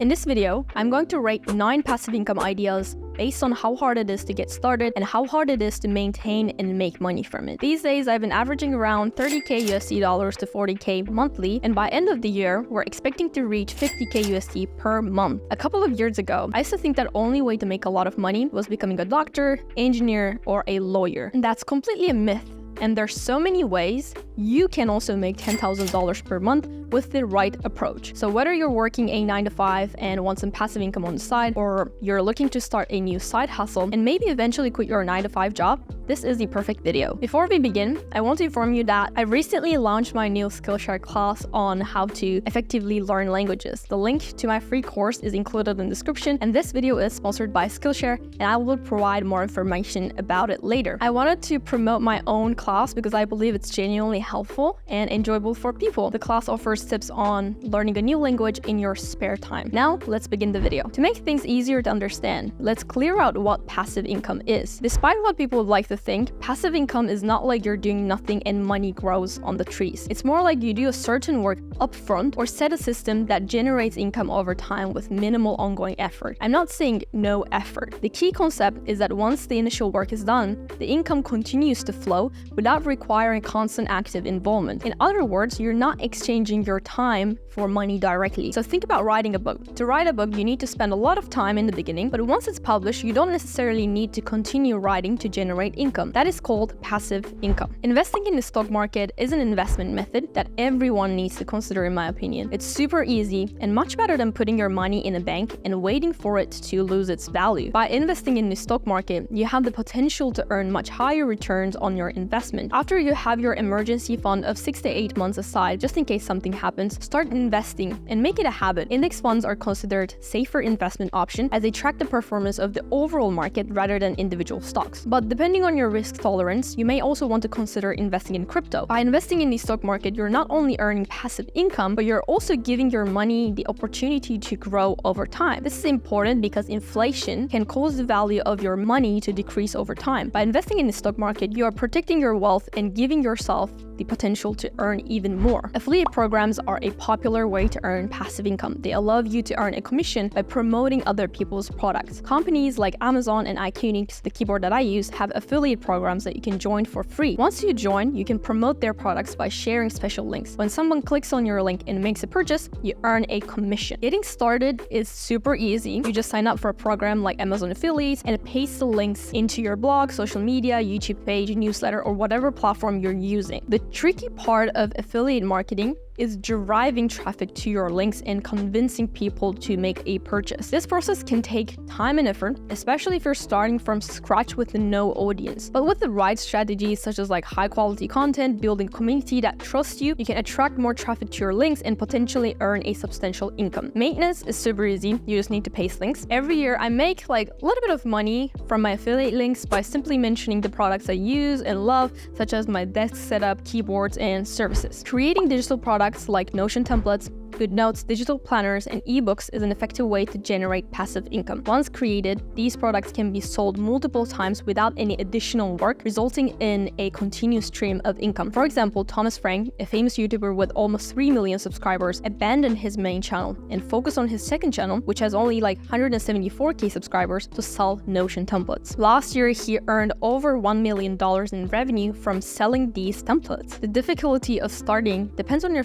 In this video, I'm going to rate 9 passive income ideas based on how hard it is to get started and how hard it is to maintain and make money from it. These days, I've been averaging around $30K USD dollars to $40K monthly, and by end of the year, we're expecting to reach $50K USD per month. A couple of years ago, I used to think that only way to make a lot of money was becoming a doctor, engineer, or a lawyer. And that's completely a myth. And there's so many ways you can also make $10,000 per month with the right approach. So whether you're working a 9-to-5 and want some passive income on the side, or you're looking to start a new side hustle and maybe eventually quit your 9-to-5 job, this is the perfect video. Before we begin, I want to inform you that I recently launched my new Skillshare class on how to effectively learn languages. The link to my free course is included in the description, and this video is sponsored by Skillshare, and I will provide more information about it later. I wanted to promote my own class because I believe it's genuinely helpful and enjoyable for people. The class offers tips on learning a new language in your spare time. Now, let's begin the video. To make things easier to understand, let's clear out what passive income is. Despite what people would like to think, passive income is not like you're doing nothing and money grows on the trees. It's more like you do a certain work upfront or set a system that generates income over time with minimal ongoing effort. I'm not saying no effort. The key concept is that once the initial work is done, the income continues to flow without requiring constant active involvement. In other words, you're not exchanging your time for money directly. So think about writing a book. To write a book, you need to spend a lot of time in the beginning, but once it's published, you don't necessarily need to continue writing to generate income. That is called passive income. Investing in the stock market is an investment method that everyone needs to consider, in my opinion. It's super easy and much better than putting your money in a bank and waiting for it to lose its value. By investing in the stock market, you have the potential to earn much higher returns on your investment. After you have your emergency fund of 6 to 8 months aside, just in case something happens, start investing and make it a habit. Index funds are considered safer investment option as they track the performance of the overall market rather than individual stocks. But depending on your risk tolerance, you may also want to consider investing in crypto. By investing in the stock market, you're not only earning passive income, but you're also giving your money the opportunity to grow over time. This is important because inflation can cause the value of your money to decrease over time. By investing in the stock market, you are protecting your wealth and giving yourself the potential to earn even more. Affiliate programs are a popular way to earn passive income. They allow you to earn a commission by promoting other people's products. Companies like Amazon and iQnix, the keyboard that I use, have affiliate programs that you can join for free. Once you join, you can promote their products by sharing special links. When someone clicks on your link and makes a purchase, you earn a commission. Getting started is super easy. You just sign up for a program like Amazon Affiliates and paste the links into your blog, social media, YouTube page, newsletter, or whatever platform you're using. The tricky part of affiliate marketing is driving traffic to your links and convincing people to make a purchase. This process can take time and effort, especially if you're starting from scratch with no audience. But with the right strategies, such as high quality content, building community that trusts you, you can attract more traffic to your links and potentially earn a substantial income. Maintenance is super easy. You just need to paste links. Every year, I make a little bit of money from my affiliate links by simply mentioning the products I use and love, such as my desk setup, keyboards, and services. Creating digital products like Notion templates, GoodNotes, digital planners, and ebooks is an effective way to generate passive income. Once created, these products can be sold multiple times without any additional work, resulting in a continuous stream of income. For example, Thomas Frank, a famous YouTuber with almost 3 million subscribers, abandoned his main channel and focused on his second channel, which has only 174K subscribers, to sell Notion templates. Last year, he earned over $1 million in revenue from selling these templates. The difficulty of starting depends on your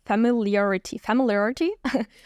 familiarity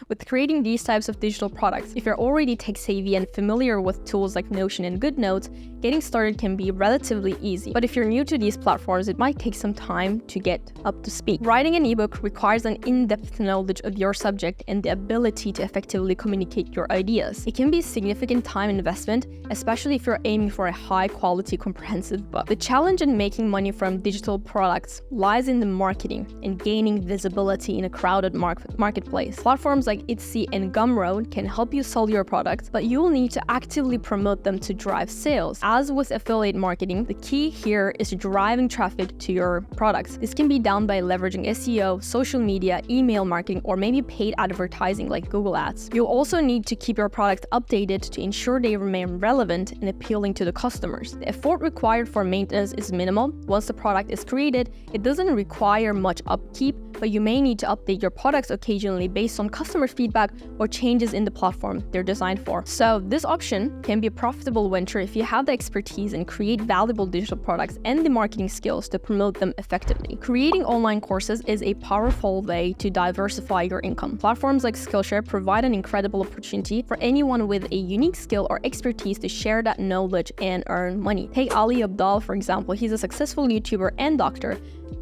with creating these types of digital products. If you're already tech savvy and familiar with tools like Notion and GoodNotes, getting started can be relatively easy. But if you're new to these platforms, it might take some time to get up to speed. Writing an ebook requires an in-depth knowledge of your subject and the ability to effectively communicate your ideas. It can be a significant time investment, especially if you're aiming for a high-quality, comprehensive book. The challenge in making money from digital products lies in the marketing and gaining visibility in a crowded marketplace. Platforms like Etsy and Gumroad can help you sell your products, but you will need to actively promote them to drive sales. as with affiliate marketing, the key here is driving traffic to your products. This can be done by leveraging SEO, social media, email marketing, or maybe paid advertising like Google Ads. You'll also need to keep your product updated to ensure they remain relevant and appealing to the customers. The effort required for maintenance is minimal. Once the product is created, it doesn't require much upkeep, but you may need to update your products occasionally based on customer feedback or changes in the platform they're designed for. So this option can be a profitable venture if you have the expertise and create valuable digital products and the marketing skills to promote them effectively. Creating online courses is a powerful way to diversify your income. Platforms like Skillshare provide an incredible opportunity for anyone with a unique skill or expertise to share that knowledge and earn money. Take Ali Abdaal, for example. He's a successful YouTuber and doctor,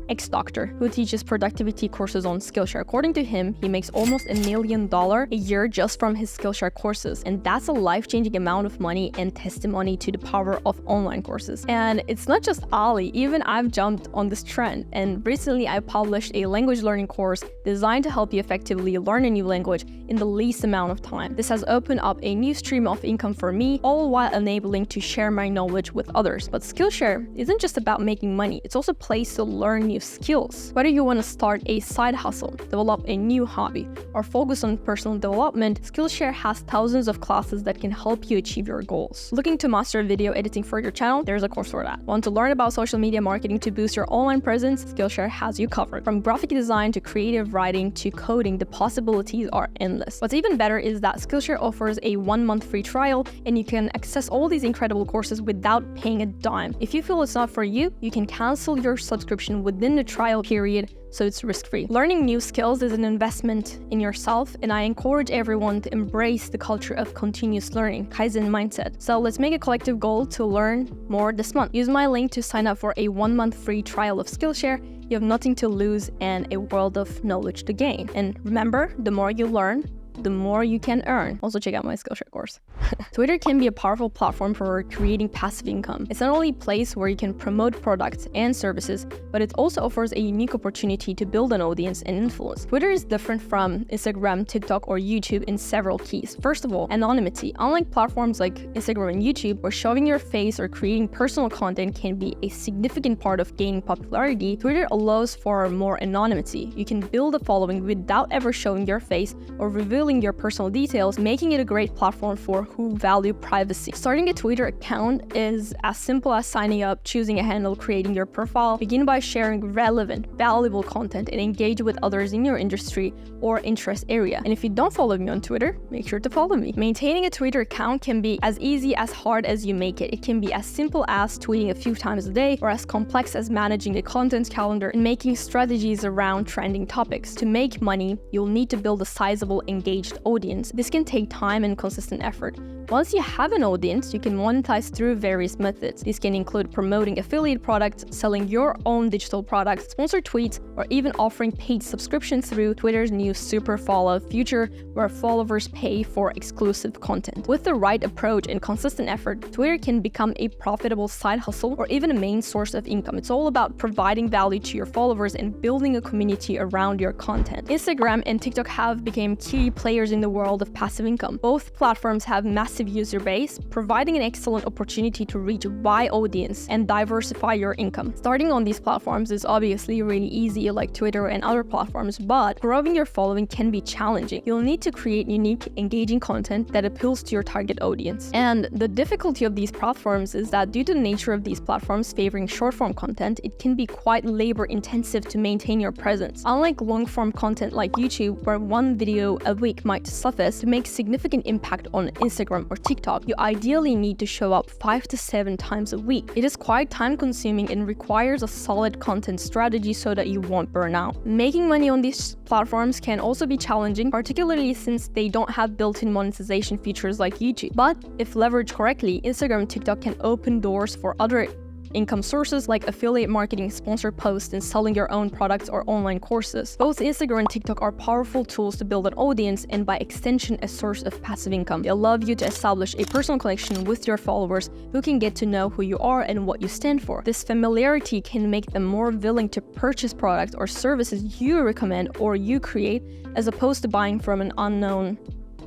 ex-doctor, who teaches productivity courses on Skillshare. According to him, he makes almost $1 million a year just from his Skillshare courses, and that's a life-changing amount of money and testimony to the power of online courses. And it's not just Ali, even I've jumped on this trend, and recently I published a language learning course designed to help you effectively learn a new language in the least amount of time. This has opened up a new stream of income for me, all while enabling to share my knowledge with others. But Skillshare isn't just about making money, it's also a place to learn new skills. Whether you want to start a side hustle, develop a new hobby, or focus on personal development, Skillshare has thousands of classes that can help you achieve your goals. Looking to master video editing for your channel? There's a course for that. Want to learn about social media marketing to boost your online presence? Skillshare has you covered. From graphic design to creative writing to coding, the possibilities are endless. What's even better is that Skillshare offers a 1-month free trial, and you can access all these incredible courses without paying a dime. If you feel it's not for you, you can cancel your subscription within the trial period, so it's risk-free. Learning new skills is an investment in yourself, and I encourage everyone to embrace the culture of continuous learning, Kaizen mindset. So let's make a collective goal to learn more this month. Use my link to sign up for a 1-month free trial of Skillshare. You have nothing to lose and a world of knowledge to gain. And remember, the more you learn, the more you can earn. Also check out my Skillshare course. Twitter can be a powerful platform for creating passive income. It's not only a place where you can promote products and services, but it also offers a unique opportunity to build an audience and influence. Twitter is different from Instagram, TikTok, or YouTube in several keys. First of all, anonymity. Unlike platforms like Instagram and YouTube, where showing your face or creating personal content can be a significant part of gaining popularity, Twitter allows for more anonymity. You can build a following without ever showing your face or revealing your personal details, making it a great platform for who value privacy. Starting a Twitter account is as simple as signing up, choosing a handle, creating your profile. Begin by sharing relevant, valuable content and engage with others in your industry or interest area. And if you don't follow me on Twitter, make sure to follow me. Maintaining a Twitter account can be as easy as hard as you make it. It can be as simple as tweeting a few times a day, or as complex as managing a content calendar and making strategies around trending topics. To make money, you'll need to build a sizable engagement audience. This can take time and consistent effort. Once you have an audience, you can monetize through various methods. These can include promoting affiliate products, selling your own digital products, sponsored tweets, or even offering paid subscriptions through Twitter's new Super Follow feature, where followers pay for exclusive content. With the right approach and consistent effort, Twitter can become a profitable side hustle or even a main source of income. It's all about providing value to your followers and building a community around your content. Instagram and TikTok have become key players in the world of passive income. Both platforms have massive user base, providing an excellent opportunity to reach a wide audience and diversify your income. Starting on these platforms is obviously really easy, like Twitter and other platforms, but growing your following can be challenging. You'll need to create unique, engaging content that appeals to your target audience. And the difficulty of these platforms is that due to the nature of these platforms favoring short-form content, it can be quite labor-intensive to maintain your presence. Unlike long-form content like YouTube, where one video a week might suffice, to make significant impact on Instagram or TikTok, you ideally need to show up 5 to 7 times a week. It is quite time-consuming and requires a solid content strategy so that you won't burn out. Making money on these platforms can also be challenging, particularly since they don't have built-in monetization features like YouTube. But if leveraged correctly, Instagram and TikTok can open doors for other income sources like affiliate marketing, sponsored posts, and selling your own products or online courses. Both Instagram and TikTok are powerful tools to build an audience and by extension a source of passive income. They allow you to establish a personal connection with your followers who can get to know who you are and what you stand for. This familiarity can make them more willing to purchase products or services you recommend or you create, as opposed to buying from an unknown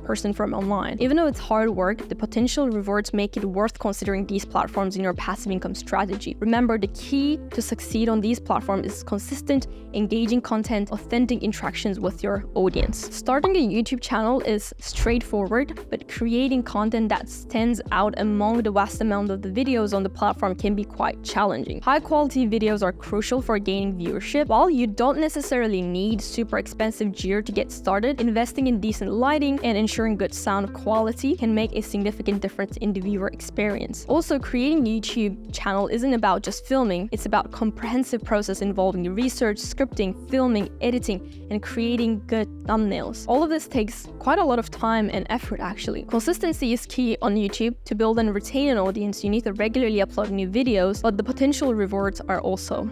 person from online. Even though it's hard work, the potential rewards make it worth considering these platforms in your passive income strategy. Remember, the key to succeed on these platforms is consistent, engaging content, authentic interactions with your audience. Starting a YouTube channel is straightforward, but creating content that stands out among the vast amount of the videos on the platform can be quite challenging. High-quality videos are crucial for gaining viewership. While you don't necessarily need super expensive gear to get started, investing in decent lighting and ensuring good sound quality can make a significant difference in the viewer experience. Also, creating a YouTube channel isn't about just filming, it's about a comprehensive process involving research, scripting, filming, editing, and creating good thumbnails. All of this takes quite a lot of time and effort actually. Consistency is key on YouTube. To build and retain an audience, you need to regularly upload new videos, but the potential rewards are also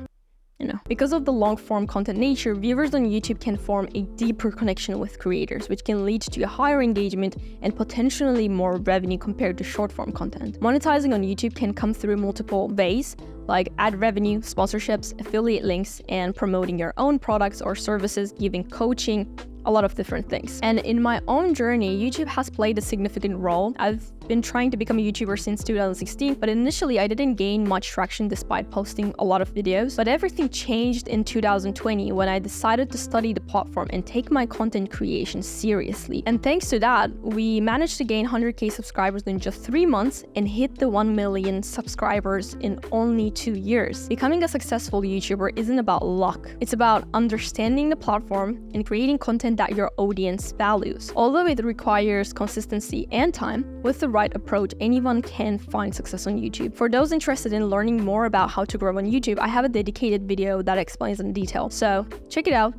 because of the long-form content nature, viewers on YouTube can form a deeper connection with creators, which can lead to a higher engagement and potentially more revenue compared to short-form content. Monetizing on YouTube can come through multiple ways, like ad revenue, sponsorships, affiliate links, and promoting your own products or services, giving coaching, a lot of different things. And in my own journey, YouTube has played a significant role. I've been trying to become a YouTuber since 2016, but initially I didn't gain much traction despite posting a lot of videos. But everything changed in 2020 when I decided to study the platform and take my content creation seriously. And thanks to that, we managed to gain 100k subscribers in just 3 months and hit the 1 million subscribers in only 2 years. Becoming a successful YouTuber isn't about luck. It's about understanding the platform and creating content that your audience values. Although it requires consistency and time, with the right approach, anyone can find success on YouTube. For those interested in learning more about how to grow on YouTube, I have a dedicated video that explains in detail. So check it out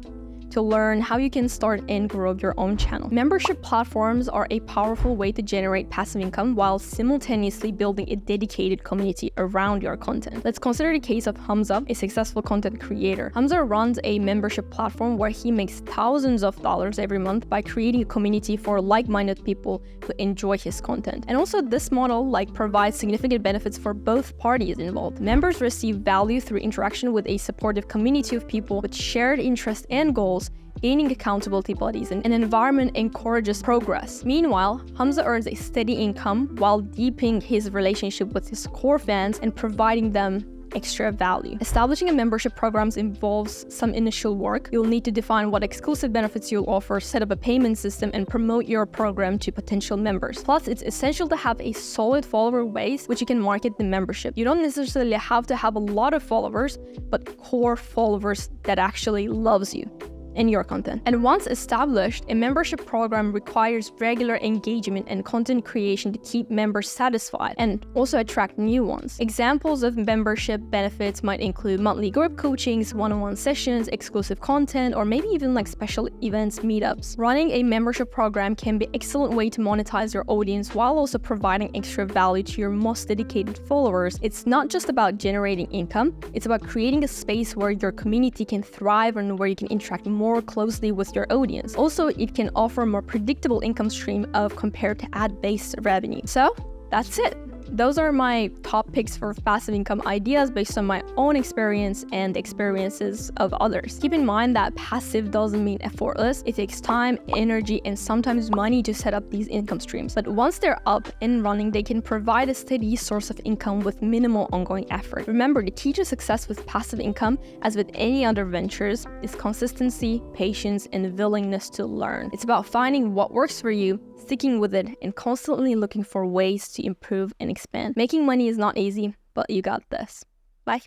to learn how you can start and grow your own channel. Membership platforms are a powerful way to generate passive income while simultaneously building a dedicated community around your content. Let's consider the case of Hamza, a successful content creator. Hamza runs a membership platform where he makes thousands of dollars every month by creating a community for like-minded people who enjoy his content. And also, this model provides significant benefits for both parties involved. Members receive value through interaction with a supportive community of people with shared interests and goals, gaining accountability buddies, and an environment encourages progress. Meanwhile, Hamza earns a steady income while deepening his relationship with his core fans and providing them extra value. Establishing a membership program involves some initial work. You'll need to define what exclusive benefits you'll offer, set up a payment system, and promote your program to potential members. Plus, it's essential to have a solid follower base which you can market the membership. You don't necessarily have to have a lot of followers, but core followers that actually loves you in your content. And once established, a membership program requires regular engagement and content creation to keep members satisfied and also attract new ones. Examples of membership benefits might include monthly group coachings, one-on-one sessions, exclusive content, or maybe even special events, meetups. Running a membership program can be an excellent way to monetize your audience while also providing extra value to your most dedicated followers. It's not just about generating income, it's about creating a space where your community can thrive and where you can interact more closely with your audience. Also, it can offer a more predictable income stream compared to ad-based revenue. So that's it. Those are my top picks for passive income ideas based on my own experience and experiences of others. Keep in mind that passive doesn't mean effortless. It takes time, energy, and sometimes money to set up these income streams. But once they're up and running, they can provide a steady source of income with minimal ongoing effort. Remember, the key to success with passive income, as with any other ventures, is consistency, patience, and willingness to learn. It's about finding what works for you, sticking with it, and constantly looking for ways to improve and expand. Making money is not easy, but you got this. Bye.